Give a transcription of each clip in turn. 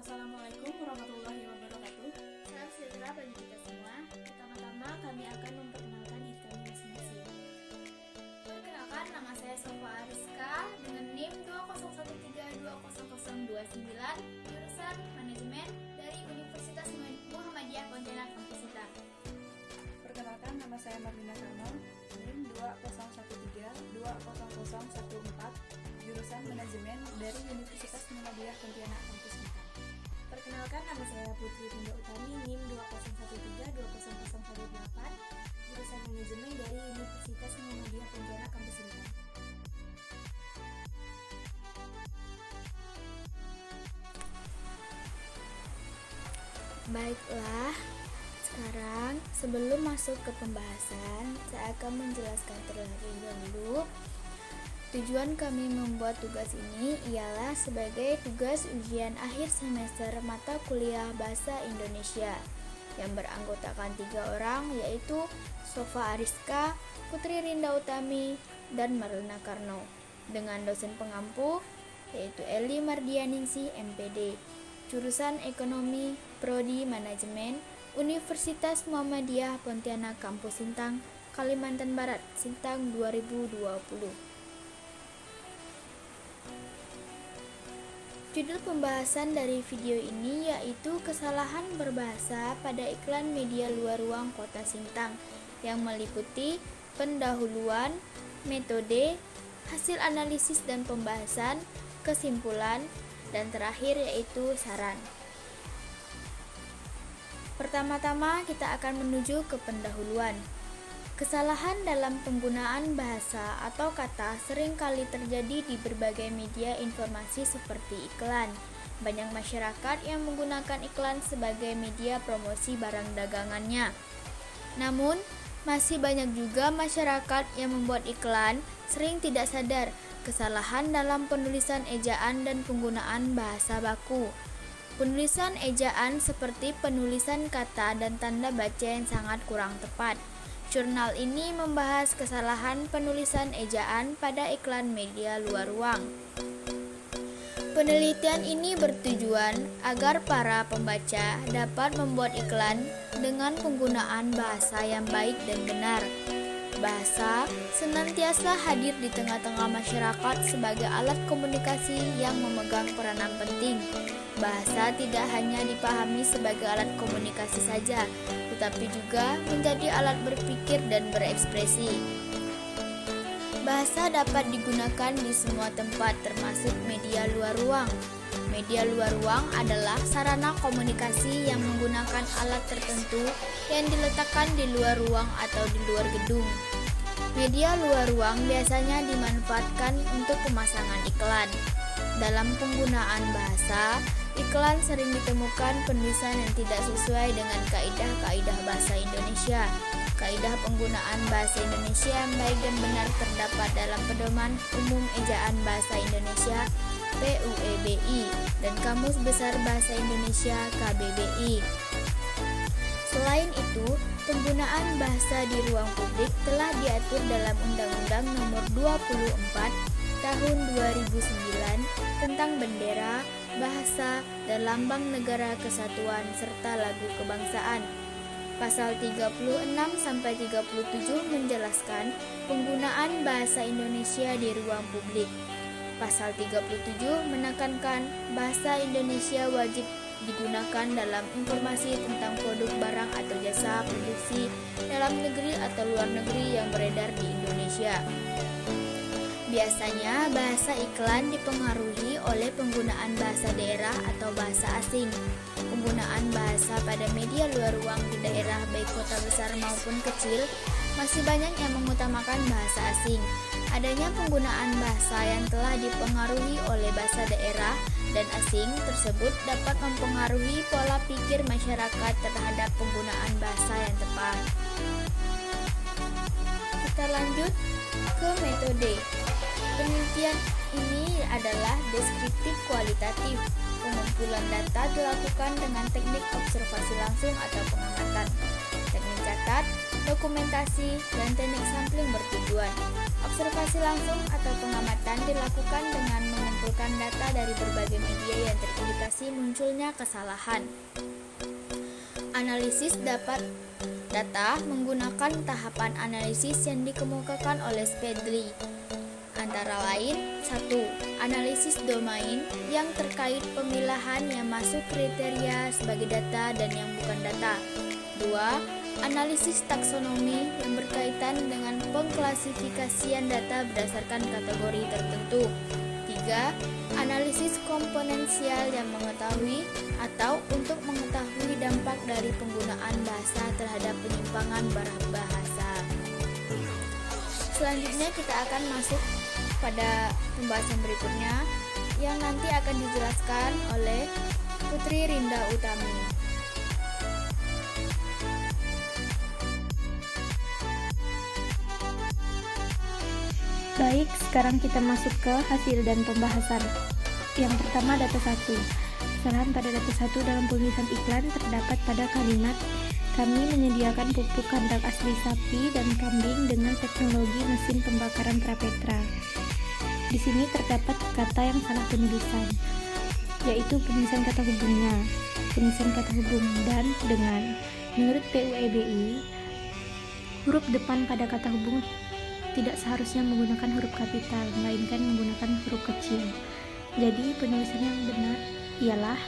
Assalamualaikum warahmatullahi wabarakatuh. Salam sejahtera bagi kita semua. Pertama-tama kami akan memperkenalkan diri kami masing-masing. Perkenalkan, nama saya Sofa Ariska dengan NIM 201320029, jurusan Manajemen dari Universitas Muhammadiyah Pontianak Kampus Sintang. Perkenalkan, nama saya Marlina Karno, NIM 201320014, jurusan Manajemen dari Universitas Muhammadiyah Pontianak Kampus Sintang. Perkenalkan, nama saya Putri Rinda Utami, NIM 201320018, jurusan Manajemen dari Universitas Muhammadiyah Pontianak Kampus Sintang. Baiklah, sekarang sebelum masuk ke pembahasan, saya akan menjelaskan terlebih dahulu. Tujuan kami membuat tugas ini ialah sebagai tugas ujian akhir semester mata kuliah Bahasa Indonesia yang beranggotakan 3 orang, yaitu Sofa Ariska, Putri Rinda Utami, dan Marlina Karno, dengan dosen pengampu yaitu Eli Mardianingsih MPD, jurusan Ekonomi, Prodi Manajemen, Universitas Muhammadiyah Pontianak Kampus Sintang, Kalimantan Barat, Sintang 2020. Judul pembahasan dari video ini yaitu kesalahan berbahasa pada iklan media luar ruang Kota Sintang yang meliputi pendahuluan, metode, hasil analisis dan pembahasan, kesimpulan, dan terakhir yaitu saran. Pertama-tama kita akan menuju ke pendahuluan. Kesalahan dalam penggunaan bahasa atau kata sering kali terjadi di berbagai media informasi seperti iklan. Banyak masyarakat yang menggunakan iklan sebagai media promosi barang dagangannya. Namun, masih banyak juga masyarakat yang membuat iklan sering tidak sadar kesalahan dalam penulisan ejaan dan penggunaan bahasa baku. Penulisan ejaan seperti penulisan kata dan tanda baca yang sangat kurang tepat. Jurnal ini membahas kesalahan penulisan ejaan pada iklan media luar ruang. Penelitian ini bertujuan agar para pembaca dapat membuat iklan dengan penggunaan bahasa yang baik dan benar. Bahasa senantiasa hadir di tengah-tengah masyarakat sebagai alat komunikasi yang memegang peranan penting. Bahasa tidak hanya dipahami sebagai alat komunikasi saja, tetapi juga menjadi alat berpikir dan berekspresi. Bahasa dapat digunakan di semua tempat, termasuk media luar ruang. Media luar ruang adalah sarana komunikasi yang menggunakan alat tertentu yang diletakkan di luar ruang atau di luar gedung. Media luar ruang biasanya dimanfaatkan untuk pemasangan iklan. Dalam penggunaan bahasa, iklan sering ditemukan penulisan yang tidak sesuai dengan kaidah-kaidah bahasa Indonesia. Kaidah penggunaan bahasa Indonesia yang baik dan benar terdapat dalam Pedoman Umum Ejaan Bahasa Indonesia (PUEBI) dan Kamus Besar Bahasa Indonesia (KBBI). Selain itu, penggunaan bahasa di ruang publik telah diatur dalam Undang-Undang Nomor 24 Tahun 2009 tentang bendera, bahasa, dan lambang negara kesatuan serta lagu kebangsaan. Pasal 36-37 menjelaskan penggunaan bahasa Indonesia di ruang publik. Pasal 37 menekankan bahasa Indonesia wajib digunakan dalam informasi tentang produk barang atau jasa produksi dalam negeri atau luar negeri yang beredar di Indonesia. Biasanya bahasa iklan dipengaruhi oleh penggunaan bahasa daerah atau bahasa asing. Penggunaan bahasa pada media luar ruang di daerah baik kota besar maupun kecil masih banyak yang mengutamakan bahasa asing. Adanya penggunaan bahasa yang telah dipengaruhi oleh bahasa daerah dan asing tersebut dapat mempengaruhi pola pikir masyarakat terhadap penggunaan bahasa yang tepat. Kita lanjut ke metode. Penelitian ini adalah deskriptif kualitatif. Pengumpulan data dilakukan dengan teknik observasi langsung atau pengamatan, teknik catat, dokumentasi, dan teknik sampling bertujuan. Observasi langsung atau pengamatan dilakukan dengan mengumpulkan mengumpulkan data dari berbagai media yang terindikasi munculnya kesalahan. Analisis data menggunakan tahapan analisis yang dikemukakan oleh Spedley. Antara lain, 1. Analisis domain yang terkait pemilahan yang masuk kriteria sebagai data dan yang bukan data. 2. Analisis taksonomi yang berkaitan dengan pengklasifikasian data berdasarkan kategori tertentu. 3. Analisis komponensial yang mengetahui atau untuk mengetahui dampak dari penggunaan bahasa terhadap penyimpangan bahasa. Selanjutnya kita akan masuk pada pembahasan berikutnya yang nanti akan dijelaskan oleh Putri Rinda Utami. Baik, sekarang kita masuk ke hasil dan pembahasan. Yang pertama, data 1. Kesalahan pada data 1 dalam penulisan iklan terdapat pada kalimat "Kami menyediakan pupuk kandang asli sapi dan kambing dengan teknologi mesin pembakaran Trapetra." Di sini terdapat kata yang salah penulisan, yaitu penulisan kata hubungnya, penulisan kata hubung dan dengan. Menurut PUEBI, huruf depan pada kata hubung tidak seharusnya menggunakan huruf kapital, melainkan menggunakan huruf kecil. Jadi penulisan yang benar ialah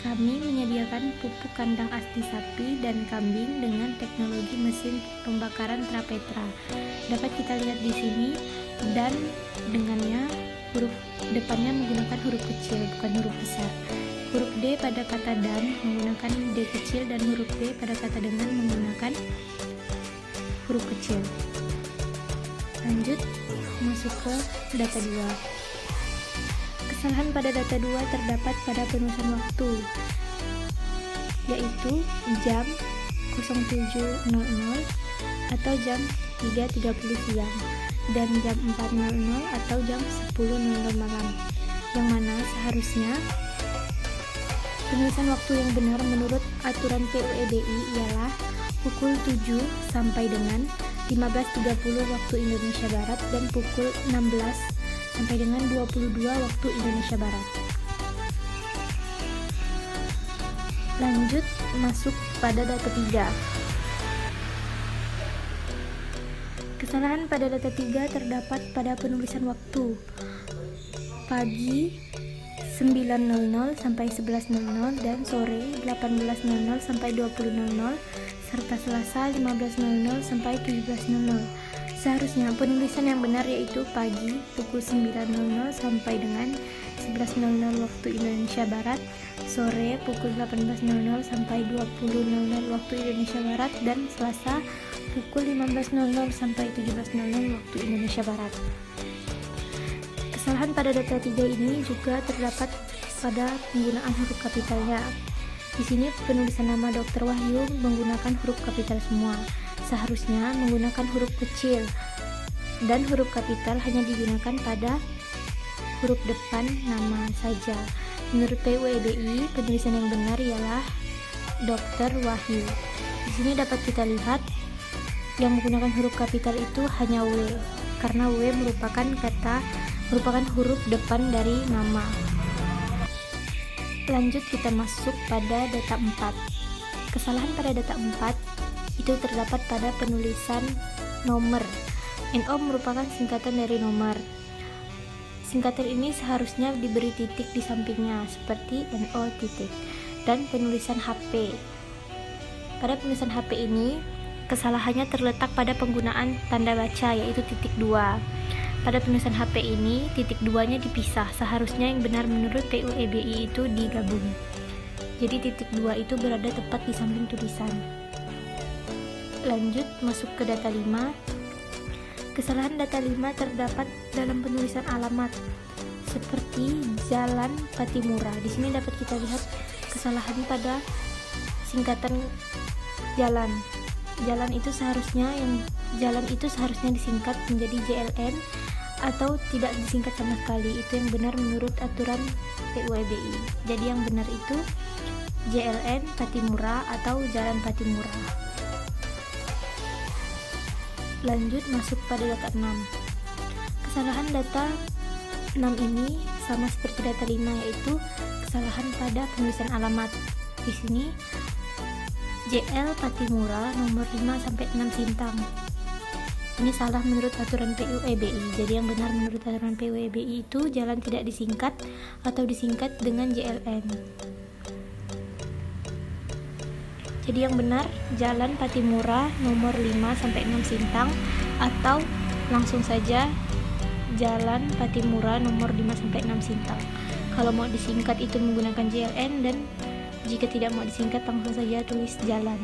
"Kami menyediakan pupuk kandang asli sapi dan kambing dengan teknologi mesin pembakaran Trapetra." Dapat kita lihat di sini, dan dengannya huruf depannya menggunakan huruf kecil, bukan huruf besar. Huruf D pada kata dan menggunakan D kecil dan huruf D pada kata dengan menggunakan huruf kecil. Lanjut, masuk ke data 2. Kesalahan pada data 2 terdapat pada penulisan waktu, yaitu jam 07.00 atau jam 3.30 siang dan jam 4.00 atau jam 10.00 malam, yang mana seharusnya penulisan waktu yang benar menurut aturan PUEBI ialah pukul 7 sampai dengan 15.30 waktu Indonesia Barat dan pukul 16 sampai dengan 22 waktu Indonesia Barat. Lanjut, masuk pada data 3. Kesalahan pada data 3 terdapat pada penulisan waktu pagi 9.00 sampai 11.00 dan sore 18.00 sampai 20.00 serta Selasa 15.00 sampai 17.00. Seharusnya penulisan yang benar yaitu pagi pukul 9.00 sampai dengan 11.00 waktu Indonesia Barat, sore pukul 18.00 sampai 20.00 waktu Indonesia Barat, dan Selasa pukul 15.00 sampai 17.00 waktu Indonesia Barat. Kesalahan pada data 3 ini juga terdapat pada penggunaan huruf kapitalnya. Di sini penulisan nama Dr. Wahyu menggunakan huruf kapital semua. Seharusnya menggunakan huruf kecil, dan huruf kapital hanya digunakan pada huruf depan nama saja. Menurut PUEBI, penulisan yang benar ialah Dr. Wahyu. Di sini dapat kita lihat yang menggunakan huruf kapital itu hanya W, karena W merupakan huruf depan dari nama. Lanjut, kita masuk pada data 4. Kesalahan pada data 4 itu terdapat pada penulisan nomor. NO merupakan singkatan dari nomor. Singkatan ini seharusnya diberi titik di sampingnya seperti NO titik. Dan penulisan HP. Pada penulisan HP ini kesalahannya terletak pada penggunaan tanda baca, yaitu titik 2. Pada penulisan HP ini, titik 2-nya dipisah. Seharusnya yang benar menurut PUEBI itu digabung. Jadi titik 2 itu berada tepat di samping tulisan. Lanjut, masuk ke data 5. Kesalahan data 5 terdapat dalam penulisan alamat, seperti Jalan Patimura. Di sini dapat kita lihat kesalahan pada singkatan jalan. Jalan itu seharusnya disingkat menjadi JLN atau tidak disingkat sama sekali. Itu yang benar menurut aturan PUEBI. Jadi yang benar itu JLN Patimura atau Jalan Patimura. Lanjut, masuk pada data 6. Kesalahan data 6 ini sama seperti data 5, yaitu kesalahan pada penulisan alamat. Di sini JL Patimura nomor 5 sampai 6 Sintang. Ini salah menurut aturan PUEBI. Jadi yang benar menurut aturan PUEBI itu jalan tidak disingkat atau disingkat dengan JLN. Jadi yang benar Jalan Patimura nomor 5 sampai 6 Sintang, atau langsung saja Jalan Patimura nomor 5 sampai 6 Sintang. Kalau mau disingkat itu menggunakan JLN, dan jika tidak mau disingkat langsung saja tulis jalan.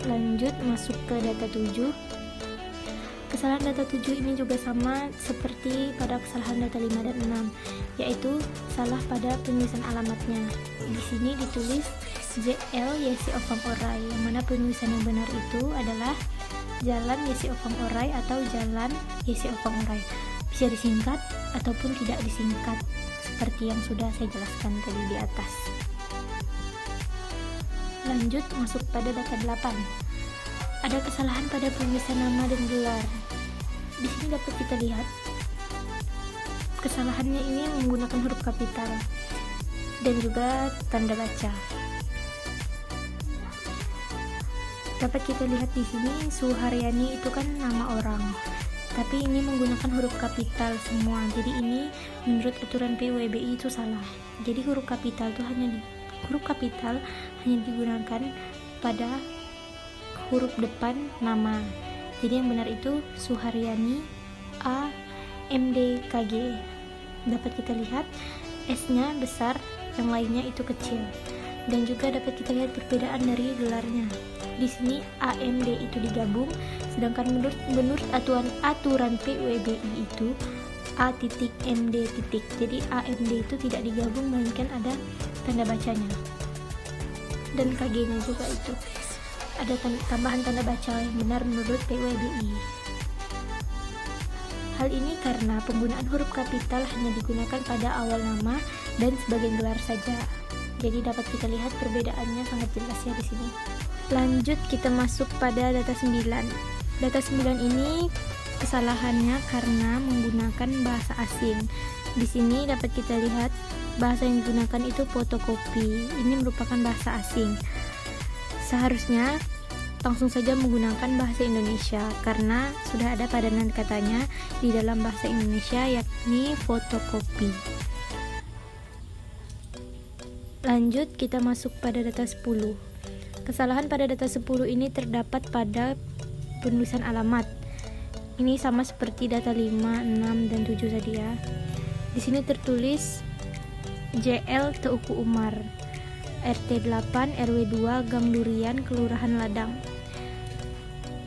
Lanjut masuk ke data 7. Kesalahan data 7 ini juga sama seperti pada kesalahan data 5 dan 6, yaitu salah pada penulisan alamatnya. Di sini ditulis JL Yesi Ofang Orai, yang mana penulisan yang benar itu adalah Jalan Yesi Ofang Orai atau Jalan Yesi Ofang Orai. Bisa disingkat ataupun tidak disingkat, seperti yang sudah saya jelaskan tadi di atas. Lanjut masuk pada data 8. Ada kesalahan pada penulisan nama dan gelar. Di sini dapat kita lihat kesalahannya ini menggunakan huruf kapital dan juga tanda baca. Dapat kita lihat di sini Suharyani itu kan nama orang, tapi ini menggunakan huruf kapital semua. Jadi ini menurut aturan PUEBI itu salah. Jadi huruf kapital hanya digunakan pada huruf depan nama. Jadi yang benar itu Suharyani A MD KG. Dapat kita lihat S-nya besar, yang lainnya itu kecil. Dan juga dapat kita lihat perbedaan dari gelarnya. Di sini AMD itu digabung, sedangkan menurut aturan PUEBI itu A.MD. Jadi AMD itu tidak digabung, melainkan ada tanda bacanya. Dan KG-nya juga itu ada tambahan tanda baca yang benar menurut PUEBI. Hal ini karena penggunaan huruf kapital hanya digunakan pada awal nama dan sebagian gelar saja. Jadi dapat kita lihat perbedaannya sangat jelas ya di sini. Lanjut kita masuk pada data 9. Data 9 ini kesalahannya karena menggunakan bahasa asing. Di sini dapat kita lihat bahasa yang digunakan itu fotokopi. Ini merupakan bahasa asing. Seharusnya langsung saja menggunakan bahasa Indonesia karena sudah ada padanan katanya di dalam bahasa Indonesia, yakni fotokopi. Lanjut kita masuk pada data 10. Kesalahan pada data 10 ini terdapat pada penulisan alamat. Ini sama seperti data 5, 6, dan 7 tadi ya. Di sini tertulis JL Teuku Umar, RT 8 RW 2 Gang Durian, Kelurahan Ladang.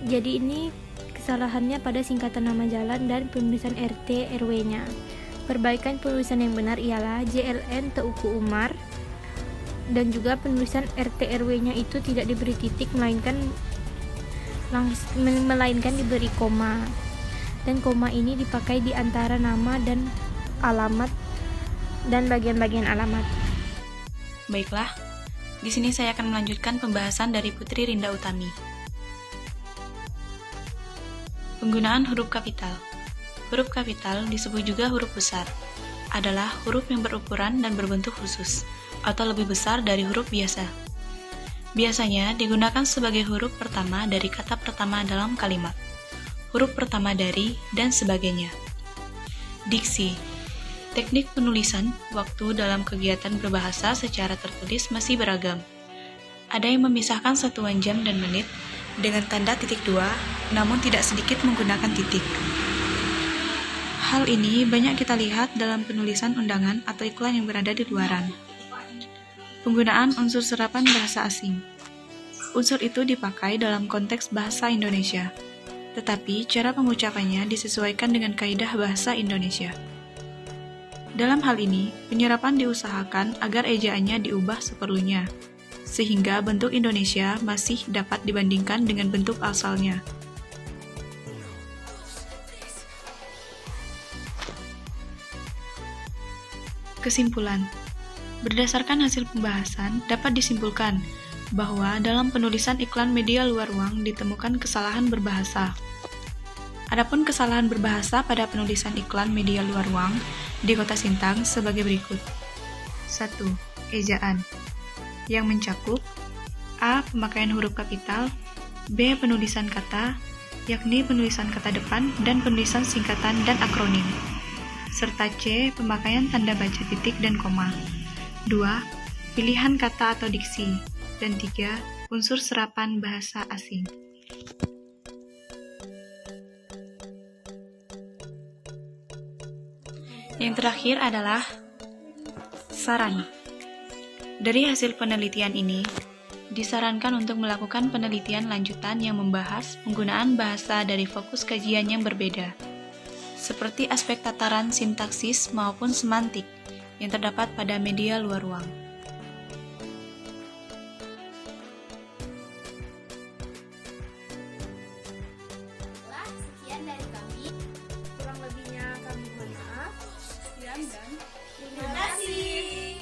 Jadi ini kesalahannya pada singkatan nama jalan dan penulisan RT RW-nya. Perbaikan penulisan yang benar ialah JLN Teuku Umar, dan juga penulisan RT RW-nya itu tidak diberi titik, melainkan diberi koma. Dan koma ini dipakai di antara nama dan alamat dan bagian-bagian alamat. Baiklah, di sini saya akan melanjutkan pembahasan dari Putri Rinda Utami. Penggunaan huruf kapital. Huruf kapital disebut juga huruf besar, adalah huruf yang berukuran dan berbentuk khusus, atau lebih besar dari huruf biasa. Biasanya digunakan sebagai huruf pertama dari kata pertama dalam kalimat, huruf pertama dari, dan sebagainya. Diksi. Teknik penulisan waktu dalam kegiatan berbahasa secara tertulis masih beragam. Ada yang memisahkan satuan jam dan menit dengan tanda titik 2, namun tidak sedikit menggunakan titik. Hal ini banyak kita lihat dalam penulisan undangan atau iklan yang berada di luaran. Penggunaan unsur serapan bahasa asing. Unsur itu dipakai dalam konteks bahasa Indonesia, tetapi cara pengucapannya disesuaikan dengan kaidah bahasa Indonesia. Dalam hal ini, penyerapan diusahakan agar ejaannya diubah seperlunya, sehingga bentuk Indonesia masih dapat dibandingkan dengan bentuk asalnya. Kesimpulan. Berdasarkan hasil pembahasan, dapat disimpulkan bahwa dalam penulisan iklan media luar ruang ditemukan kesalahan berbahasa. Adapun kesalahan berbahasa pada penulisan iklan media luar ruang di Kota Sintang sebagai berikut. 1. Ejaan yang mencakup A. Pemakaian huruf kapital, B. Penulisan kata, yakni penulisan kata depan dan penulisan singkatan dan akronim, serta C. Pemakaian tanda baca titik dan koma. 2. Pilihan kata atau diksi, dan 3. Unsur serapan bahasa asing. Yang terakhir adalah saran. Dari hasil penelitian ini, disarankan untuk melakukan penelitian lanjutan yang membahas penggunaan bahasa dari fokus kajian yang berbeda, seperti aspek tataran sintaksis maupun semantik yang terdapat pada media luar ruang. Sekian dari kami. Kurang lebihnya kami mohon maaf. Sekian dan Terima kasih.